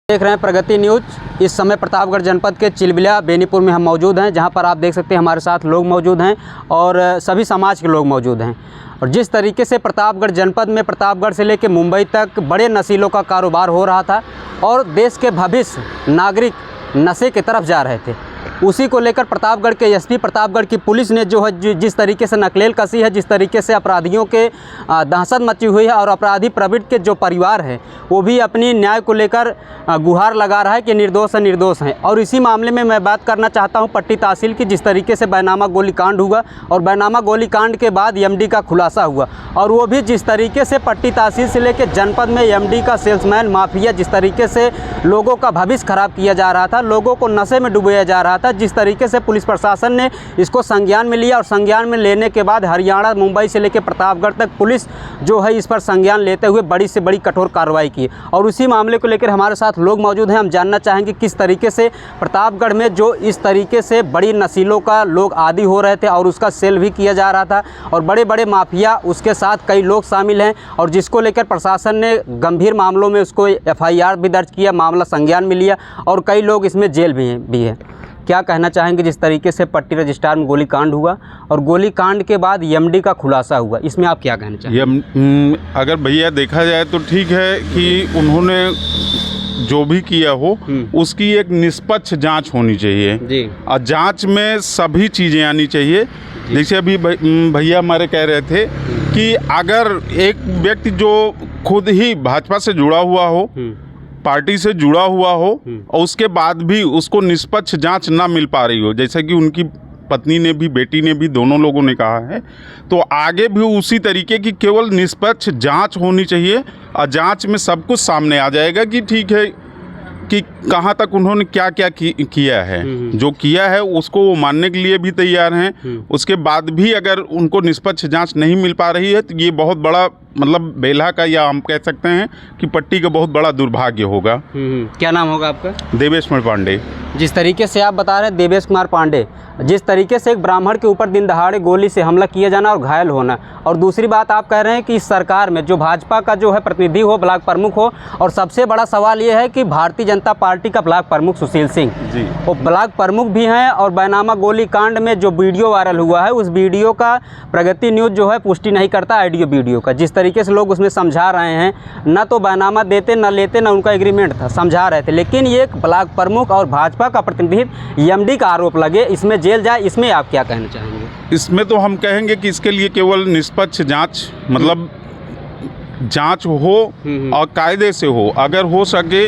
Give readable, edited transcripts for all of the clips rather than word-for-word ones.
देख रहे हैं प्रगति न्यूज। इस समय प्रतापगढ़ जनपद के चिलबिला बेनीपुर में हम मौजूद हैं, जहां पर आप देख सकते हैं हमारे साथ लोग मौजूद हैं और सभी समाज के लोग मौजूद हैं। और जिस तरीके से प्रतापगढ़ जनपद में प्रतापगढ़ से लेकर मुंबई तक बड़े नशीलों का कारोबार हो रहा था और देश के भविष्य नागरिक नशे की तरफ जा रहे थे, उसी को लेकर प्रतापगढ़ के एसपी, प्रतापगढ़ की पुलिस ने जो है जिस तरीके से नकेल कसी है, जिस तरीके से अपराधियों के दहशत मची हुई है और अपराधी प्रवृत्ति के जो परिवार है वो भी अपनी न्याय को लेकर गुहार लगा रहा है कि निर्दोष है, निर्दोष हैं। और इसी मामले में मैं बात करना चाहता हूं पट्टी तहसील की, जिस तरीके से बैनामा गोलीकांड हुआ और बैनामा गोलीकांड के बाद एमडी का खुलासा हुआ और वो भी जिस तरीके से पट्टी तहसील से लेकर जनपद में एमडी का सेल्समैन माफिया जिस तरीके से लोगों का भविष्य खराब किया जा रहा था, लोगों को नशे में डुबाया जा रहा था, जिस तरीके से पुलिस प्रशासन ने इसको संज्ञान में लिया और संज्ञान में लेने के बाद हरियाणा, मुंबई से लेकर प्रतापगढ़ तक पुलिस जो है इस पर संज्ञान लेते हुए बड़ी से बड़ी कठोर कार्रवाई की। और उसी मामले को लेकर हमारे साथ लोग मौजूद हैं। हम जानना चाहेंगे किस तरीके से प्रतापगढ़ में जो इस तरीके से बड़ी नशीलों का लोग आदी हो रहे थे और उसका सेल भी किया जा रहा था और बड़े बड़े माफिया उसके साथ कई लोग शामिल हैं और जिसको लेकर प्रशासन ने गंभीर मामलों में उसको FIR भी दर्ज किया, मामला संज्ञान में लिया और कई लोग इसमें जेल भी हैं। क्या कहना चाहेंगे जिस तरीके से पट्टी रजिस्ट्रार में गोलीकांड हुआ और गोलीकांड के बाद एमडी का खुलासा हुआ, इसमें आप क्या कहना चाहेंगे? अगर भैया देखा जाए तो ठीक है कि उन्होंने जो भी किया हो उसकी एक निष्पक्ष जांच होनी चाहिए जी। और जांच में सभी चीज़ें आनी चाहिए। जैसे अभी भैया हमारे कह रहे थे कि अगर एक व्यक्ति जो खुद ही भाजपा से जुड़ा हुआ हो, पार्टी से जुड़ा हुआ हो और उसके बाद भी उसको निष्पक्ष जांच ना मिल पा रही हो, जैसा कि उनकी पत्नी ने भी, बेटी ने भी, दोनों लोगों ने कहा है, तो आगे भी उसी तरीके की केवल निष्पक्ष जांच होनी चाहिए और जांच में सब कुछ सामने आ जाएगा कि ठीक है कि कहाँ तक उन्होंने क्या क्या किया है। जो किया है उसको वो मानने के लिए भी तैयार हैं। उसके बाद भी अगर उनको निष्पक्ष जांच नहीं मिल पा रही है तो ये बहुत बड़ा मतलब बेल्हा का, या हम कह सकते हैं कि पट्टी का बहुत बड़ा दुर्भाग्य होगा। क्या नाम होगा आपका? देवेश कुमार पांडे। जिस तरीके से आप बता रहे हैं देवेश कुमार पांडे, जिस तरीके से एक ब्राह्मण के ऊपर दिन दहाड़े गोली से हमला किया जाना और घायल होना, और दूसरी बात आप कह रहे हैं कि इस सरकार में जो भाजपा का जो है प्रतिनिधि हो, ब्लॉक प्रमुख हो, और सबसे बड़ा सवाल ये है कि भारतीय जनता पार्टी का ब्लॉक प्रमुख सुशील सिंह जी वो ब्लॉक प्रमुख भी हैं और बैनामा गोलीकांड में जो वीडियो वायरल हुआ है उस वीडियो का प्रगति न्यूज जो है पुष्टि नहीं करता ऑडियो वीडियो का। जिस तरीके से लोग उसमें समझा रहे हैं, न तो बैनामा देते न लेते, न उनका एग्रीमेंट था, समझा रहे थे, लेकिन ये एक ब्लॉक प्रमुख और भाजपा का प्रतिनिधि एमडी का आरोप लगे, इसमें जेल जाए, इसमें आप क्या कहना चाहेंगे? इसमें तो हम कहेंगे कि इसके लिए केवल निष्पक्ष जांच, मतलब जांच हो और कायदे से हो, अगर हो सके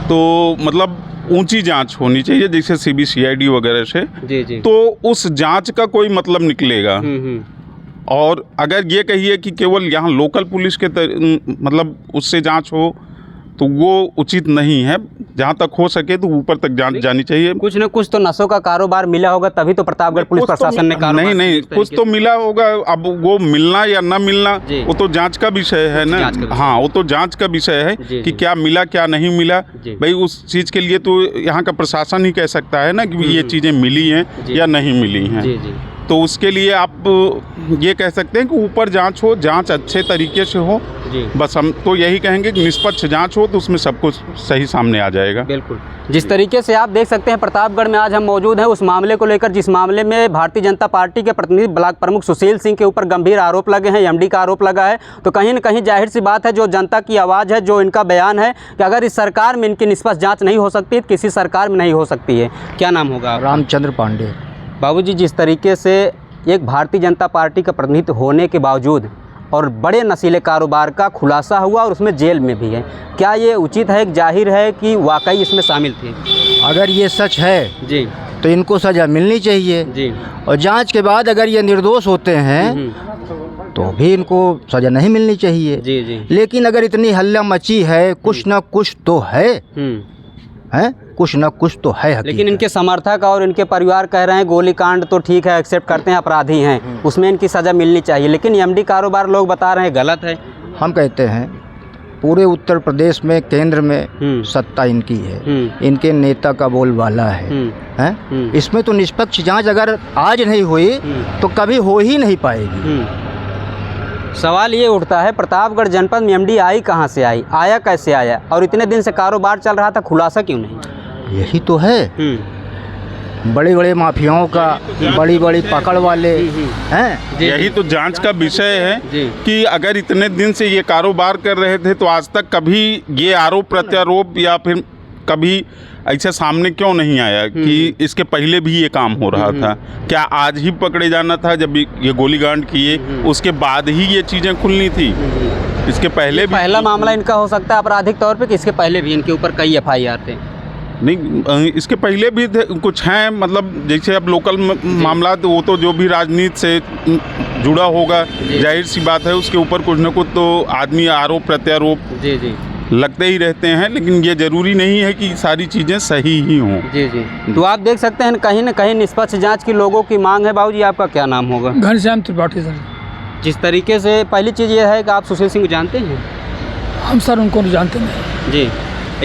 तो मतलब ऊंची जांच होनी चाहिए जैसे CBCID वगैरह से जी। तो उस जांच का कोई मतलब निकलेगा। और अगर ये कहिए कि केवल यहाँ लोकल पुलिस के मतलब उससे जांच हो तो वो उचित नहीं है। जहाँ तक हो सके तो ऊपर तक जांच जानी चाहिए। कुछ न कुछ तो नशों का कारोबार मिला होगा, तभी तो प्रतापगढ़ पुलिस प्रशासन ने कारोबार नहीं कुछ तो मिला होगा। अब वो मिलना या ना मिलना वो तो जांच का विषय है ना। हाँ, वो तो जांच का विषय है कि क्या मिला क्या नहीं मिला। भाई उस चीज़ के लिए तो यहाँ का प्रशासन ही कह सकता है ना कि ये चीज़ें मिली हैं या नहीं मिली हैं। तो उसके लिए आप ये कह सकते हैं कि ऊपर जांच हो, जांच अच्छे तरीके से हो। बस हम तो यही कहेंगे कि निष्पक्ष जांच हो तो उसमें सब कुछ सही सामने आ जाएगा। बिल्कुल। जिस तरीके से आप देख सकते हैं प्रतापगढ़ में आज हम मौजूद हैं उस मामले को लेकर, जिस मामले में भारतीय जनता पार्टी के प्रतिनिधि ब्लॉक प्रमुख सुशील सिंह के ऊपर गंभीर आरोप लगे हैं, एमडी का आरोप लगा है, तो कहीं न कहीं जाहिर सी बात है जो जनता की आवाज़ है, जो इनका बयान है कि अगर इस सरकार में इनकी निष्पक्ष जाँच नहीं हो सकती तो किसी सरकार में नहीं हो सकती है। क्या नाम होगा? रामचंद्र पांडे। बाबूजी, जिस तरीके से एक भारतीय जनता पार्टी का प्रतिनिधित्व होने के बावजूद और बड़े नशीले कारोबार का खुलासा हुआ और उसमें जेल में भी है, क्या ये उचित है, जाहिर है कि वाकई इसमें शामिल थे? अगर ये सच है जी तो इनको सज़ा मिलनी चाहिए जी। और जांच के बाद अगर ये निर्दोष होते हैं तो भी इनको सज़ा नहीं मिलनी चाहिए। जी। लेकिन अगर इतनी हल्ला मची है, कुछ न कुछ तो है, कुछ न कुछ तो है। लेकिन इनके समर्थक और इनके परिवार कह रहे हैं गोलीकांड तो ठीक है, एक्सेप्ट करते हैं, अपराधी हैं, उसमें इनकी सज़ा मिलनी चाहिए, लेकिन एमडी कारोबार लोग बता रहे हैं गलत है। हम कहते हैं पूरे उत्तर प्रदेश में केंद्र में सत्ता इनकी है, इनके नेता का बोलबाला है। इसमें तो निष्पक्ष जांच अगर आज नहीं हुई तो कभी हो ही नहीं पाएगी। सवाल ये उठता है, प्रतापगढ़ जनपद में एमडी आई कहाँ से आई, आया कैसे आया, और इतने दिन से कारोबार चल रहा था, खुलासा क्यों नहीं? यही तो है, बड़े बड़े माफियाओं का, बड़ी बड़ी पकड़ वाले हैं। यही तो जांच का विषय है कि अगर इतने दिन से ये कारोबार कर रहे थे तो आज तक कभी ये आरोप प्रत्यारोप या फिर कभी ऐसा सामने क्यों नहीं आया कि इसके पहले भी ये काम हो रहा था? क्या आज ही पकड़े जाना था जब ये गोलीकांड किए उसके बाद ही ये चीज़ें खुलनी थी? इसके पहले भी पहला मामला इनका हो सकता है आपराधिक तौर पे कि इसके पहले भी इनके ऊपर कई एफआईआर थे? नहीं, इसके पहले भी कुछ हैं, मतलब जैसे अब लोकल मामला, तो वो तो जो भी राजनीति से जुड़ा होगा, जाहिर सी बात है उसके ऊपर कुछ न कुछ तो आदमी आरोप प्रत्यारोप लगते ही रहते हैं, लेकिन ये जरूरी नहीं है कि सारी चीज़ें सही ही हों। जी। तो आप देख सकते हैं कहीं न कहीं निष्पक्ष जांच की लोगों की मांग है। बाबूजी, आपका क्या नाम होगा? घनश्याम त्रिपाठी सर। जिस तरीके से, पहली चीज़ ये है कि आप सुशील सिंह को जानते हैं? हम सर उनको नहीं जानते नहीं। जी।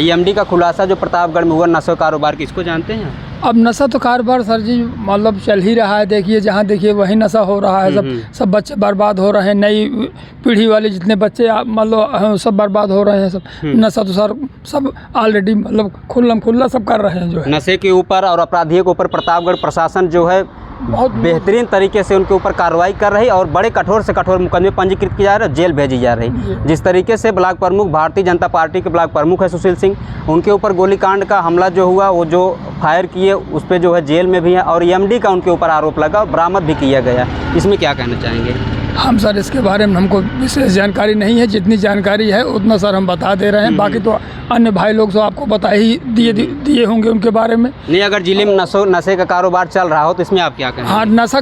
एमडी का खुलासा जो प्रतापगढ़ में हुआ नशा कारोबार, किसको जानते हैं? अब नशा तो कारोबार सर जी मतलब चल ही रहा है, देखिए जहाँ देखिए वही नशा हो रहा है। सब बच्चे बर्बाद हो रहे हैं, नई पीढ़ी वाले जितने बच्चे मतलब सब बर्बाद हो रहे हैं। सब नशा तो सर सब ऑलरेडी मतलब खुल्ला सब कर रहे हैं जो है। नशे के ऊपर और अपराधियों के ऊपर प्रतापगढ़ प्रशासन जो है बहुत बेहतरीन तरीके से उनके ऊपर कार्रवाई कर रही और बड़े कठोर से कठोर मुकदमे पंजीकृत किए जा रहे हैं, जेल भेजी जा रही। जिस तरीके से ब्लॉक प्रमुख, भारतीय जनता पार्टी के ब्लॉक प्रमुख है सुशील सिंह, उनके ऊपर गोलीकांड का हमला जो हुआ, वो जो फायर किए उस पर जो है जेल में भी है, और एमडी का उनके ऊपर आरोप लगा और बरामद भी किया गया। इसमें क्या कहना चाहेंगे? हम सर इसके बारे में हमको विशेष जानकारी नहीं है, जितनी जानकारी है उतना सर हम बता दे रहे हैं। बाकी तो अन्य भाई लोग तो आपको बता ही दिए होंगे उनके बारे में। नहीं, अगर जिले में नशे का कारोबार चल रहा हो तो इसमें आप क्या कहें? हाँ, नशा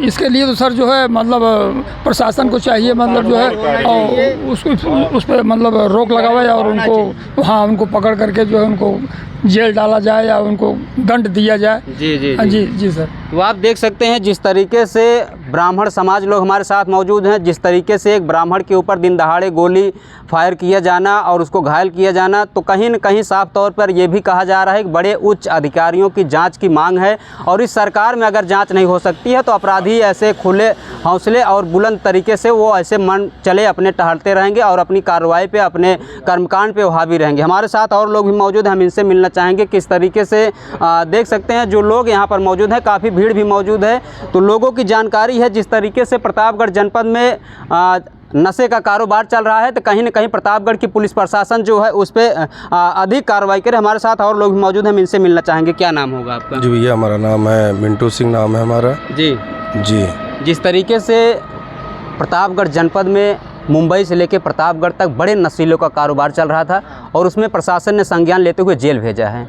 इसके लिए तो सर जो है मतलब प्रशासन को चाहिए मतलब जो है और उस पर मतलब रोक लगावे और उनको पकड़ करके जो है उनको जेल डाला जाए या उनको दंड दिया जाए। जी सर। तो आप देख सकते हैं जिस तरीके से ब्राह्मण समाज लोग हमारे साथ मौजूद हैं, जिस तरीके से एक ब्राह्मण के ऊपर दिन दहाड़े गोली फायर किया जाना और उसको घायल किया जाना, तो कहीं न कहीं साफ तौर पर यह भी कहा जा रहा है कि बड़े उच्च अधिकारियों की जांच की मांग है। और इस सरकार में अगर जांच नहीं हो सकती है तो अपराधी ऐसे खुले हौसले और बुलंद तरीके से वो ऐसे मन चले अपने टहलते रहेंगे और अपनी कार्रवाई पे, अपने कर्मकांड पे हावी रहेंगे। हमारे साथ और लोग भी मौजूद हैं, हम इनसे मिलना चाहेंगे। किस तरीके से देख सकते हैं जो लोग यहाँ पर मौजूद हैं, काफ़ी भीड़ भी मौजूद है, तो लोगों की जानकारी है जिस तरीके से प्रतापगढ़ जनपद में नशे का कारोबार चल रहा है, तो कहीं न कहीं प्रतापगढ़ की पुलिस प्रशासन जो है उस पर अधिक कार्रवाई करे। हमारे साथ और लोग भी मौजूद हैं, हम इनसे मिलना चाहेंगे। क्या नाम होगा आपका? जी भैया, हमारा नाम है मिंटू सिंह, नाम है हमारा। जी। जिस तरीके से प्रतापगढ़ जनपद में मुंबई से लेकर प्रतापगढ़ तक बड़े नशीलों का कारोबार चल रहा था और उसमें प्रशासन ने संज्ञान लेते हुए जेल भेजा है,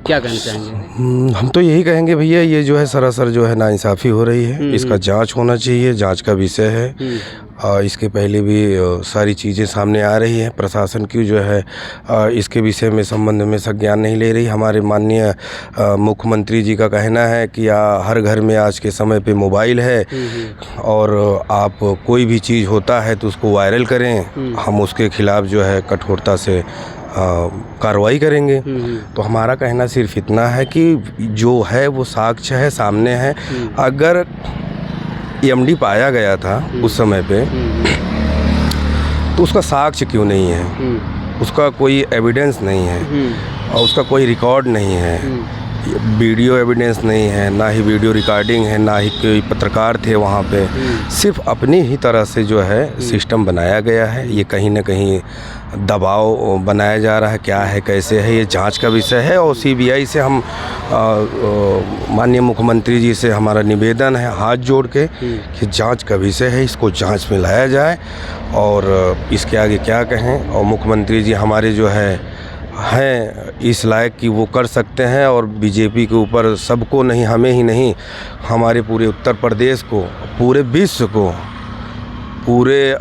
क्या कहना चाहेंगे? हम तो यही कहेंगे भैया, ये जो है सरासर जो है नाइंसाफ़ी हो रही है। इसका जांच होना चाहिए, जांच का विषय है। इसके पहले भी सारी चीज़ें सामने आ रही हैं। प्रशासन की जो है इसके विषय में संबंध में संज्ञान नहीं ले रही। हमारे माननीय मुख्यमंत्री जी का कहना है कि हर घर में आज के समय पे मोबाइल है और आप कोई भी चीज़ होता है तो उसको वायरल करें, हम उसके खिलाफ़ जो है कठोरता से कार्रवाई करेंगे। तो हमारा कहना सिर्फ इतना है कि जो है वो साक्ष्य है, सामने है। अगर एमडी पाया गया था उस समय पे तो उसका साक्ष्य क्यों नहीं है, उसका कोई एविडेंस नहीं है और उसका कोई रिकॉर्ड नहीं है, वीडियो एविडेंस नहीं है, ना ही वीडियो रिकॉर्डिंग है, ना ही कोई पत्रकार थे वहाँ पे। सिर्फ अपनी ही तरह से जो है सिस्टम बनाया गया है। ये कहीं ना कहीं दबाव बनाया जा रहा है, क्या है कैसे है ये जांच का विषय है। और सीबीआई से हम माननीय मुख्यमंत्री जी से हमारा निवेदन है हाथ जोड़ के कि जांच का विषय है, इसको जांच में लाया जाए और इसके आगे क्या कहें। और मुख्यमंत्री जी हमारे जो हैं इस लायक कि वो कर सकते हैं और बीजेपी के ऊपर सबको नहीं, हमें ही नहीं, हमारे पूरे उत्तर प्रदेश को, पूरे विश्व को, पूरे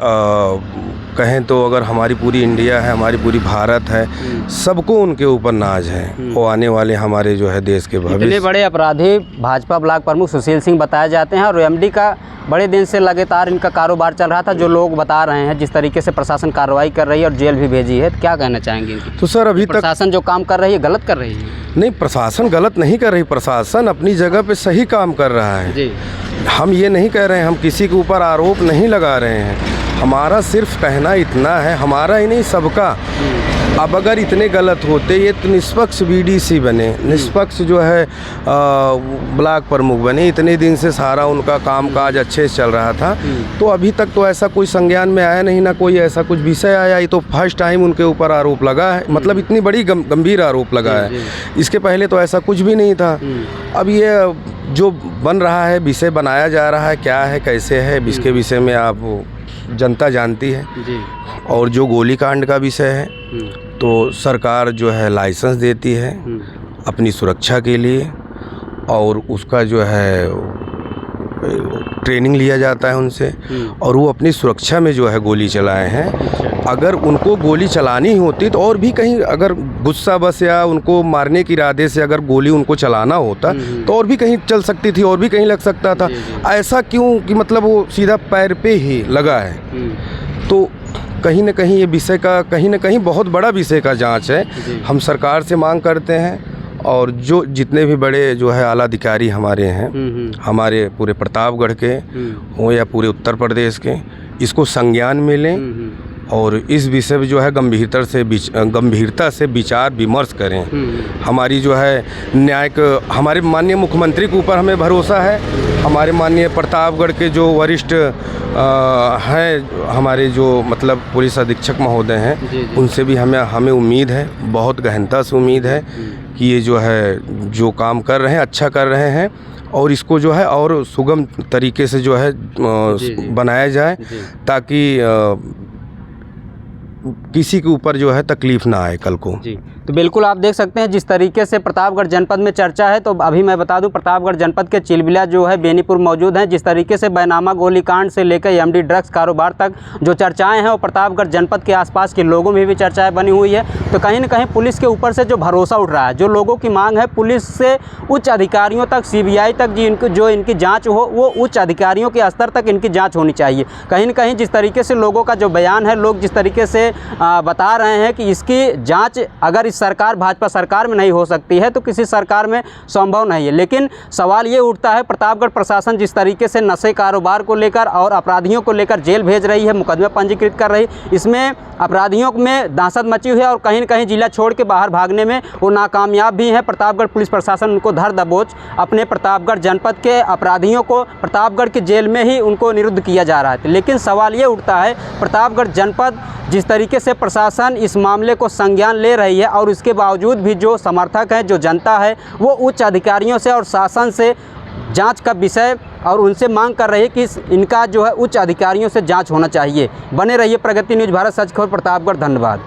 कहें तो अगर हमारी पूरी इंडिया है, हमारी पूरी भारत है, सबको उनके ऊपर नाज है। वो आने वाले हमारे जो है देश के भविष्य। इतने बड़े अपराधी भाजपा ब्लॉक प्रमुख सुशील सिंह बताए जाते हैं और एमडी का बड़े दिन से लगातार इनका कारोबार चल रहा था, जो लोग बता रहे हैं जिस तरीके से प्रशासन कार्रवाई कर रही है और जेल भी भेजी है, तो क्या कहना चाहेंगे? तो सर अभी तक प्रशासन जो काम कर रही है गलत कर रही है? नहीं, प्रशासन गलत नहीं कर रही, प्रशासन अपनी जगह पे सही काम कर रहा है। जी। हम ये नहीं कह रहे हैं, हम किसी के ऊपर आरोप नहीं लगा रहे हैं, हमारा सिर्फ कहना इतना है, हमारा ही नहीं सबका। अब अगर इतने गलत होते ये तो निष्पक्ष बीडीसी बने, निष्पक्ष जो है ब्लॉक प्रमुख बने, इतने दिन से सारा उनका कामकाज अच्छे से चल रहा था, तो अभी तक तो ऐसा कोई संज्ञान में आया नहीं, ना कोई ऐसा कुछ विषय आया। ये तो फर्स्ट टाइम उनके ऊपर आरोप लगा है, मतलब इतनी बड़ी गंभीर आरोप लगा है, इसके पहले तो ऐसा कुछ भी नहीं था। अब ये जो बन रहा है, विषय बनाया जा रहा है, क्या है कैसे है, इसके विषय में आप जनता जानती है। और जो गोलीकांड का विषय है तो सरकार जो है लाइसेंस देती है अपनी सुरक्षा के लिए, और उसका जो है ट्रेनिंग लिया जाता है उनसे, और वो अपनी सुरक्षा में जो है गोली चलाए हैं। अगर उनको गोली चलानी ही होती तो और भी कहीं अगर गुस्सा बस या उनको मारने के इरादे से अगर गोली उनको चलाना होता तो और भी कहीं चल सकती थी, और भी कहीं लग सकता था। ऐसा क्यों कि मतलब वो सीधा पैर पे ही लगा है। तो कहीं ना कहीं ये विषय का कहीं ना कहीं बहुत बड़ा विषय का जांच है। हम सरकार से मांग करते हैं, और जो जितने भी बड़े जो है आला अधिकारी हमारे हैं, हमारे पूरे प्रतापगढ़ के हों या पूरे उत्तर प्रदेश के, इसको संज्ञान में लें और इस विषय में जो है गंभीरता से विचार विमर्श करें। हमारी जो है न्यायिक हमारे माननीय मुख्यमंत्री के ऊपर हमें भरोसा है, हमारे माननीय प्रतापगढ़ के जो वरिष्ठ हैं, हमारे जो मतलब पुलिस अधीक्षक महोदय हैं, उनसे भी हमें उम्मीद है, बहुत गहनता से उम्मीद है कि ये जो है जो काम कर रहे हैं अच्छा कर रहे हैं, और इसको जो है और सुगम तरीके से जो है बनाया जाए, ताकि किसी के ऊपर जो है तकलीफ़ ना आए कल को। जी, तो बिल्कुल आप देख सकते हैं जिस तरीके से प्रतापगढ़ जनपद में चर्चा है। तो अभी मैं बता दूं, प्रतापगढ़ जनपद के चिलबिला जो है बेनीपुर मौजूद हैं। जिस तरीके से बैनामा गोलीकांड से लेकर एमडी ड्रग्स कारोबार तक जो चर्चाएं हैं, वो प्रतापगढ़ जनपद के आसपास के लोगों में भी चर्चाएं बनी हुई है। तो कहीं ना कहीं पुलिस के ऊपर से जो भरोसा उठ रहा है, जो लोगों की मांग है पुलिस से उच्च अधिकारियों तक, CBI तक जो इनकी जाँच हो, वो उच्च अधिकारियों के स्तर तक इनकी जाँच होनी चाहिए। कहीं ना कहीं जिस तरीके से लोगों का जो बयान है, लोग जिस तरीके से बता रहे हैं कि इसकी जांच अगर इस सरकार भाजपा सरकार में नहीं हो सकती है तो किसी सरकार में संभव नहीं है। लेकिन सवाल ये उठता है, प्रतापगढ़ प्रशासन जिस तरीके से नशे कारोबार को लेकर और अपराधियों को लेकर जेल भेज रही है, मुकदमे पंजीकृत कर रही, इसमें अपराधियों में दहशत मची हुई है और कहीं न कहीं जिला छोड़ के बाहर भागने में वो नाकामयाब भी है। प्रतापगढ़ पुलिस प्रशासन उनको धर दबोच अपने प्रतापगढ़ जनपद के अपराधियों को प्रतापगढ़ के जेल में ही उनको निरुद्ध किया जा रहा है। लेकिन सवाल ये उठता है, प्रतापगढ़ जनपद जिस तरीके से प्रशासन इस मामले को संज्ञान ले रही है और इसके बावजूद भी जो समर्थक हैं, जो जनता है, वो उच्च अधिकारियों से और शासन से जांच का विषय और उनसे मांग कर रही है कि इनका जो है उच्च अधिकारियों से जांच होना चाहिए। बने रहिए प्रगति न्यूज़ भारत, सच खबर प्रतापगढ़। धन्यवाद।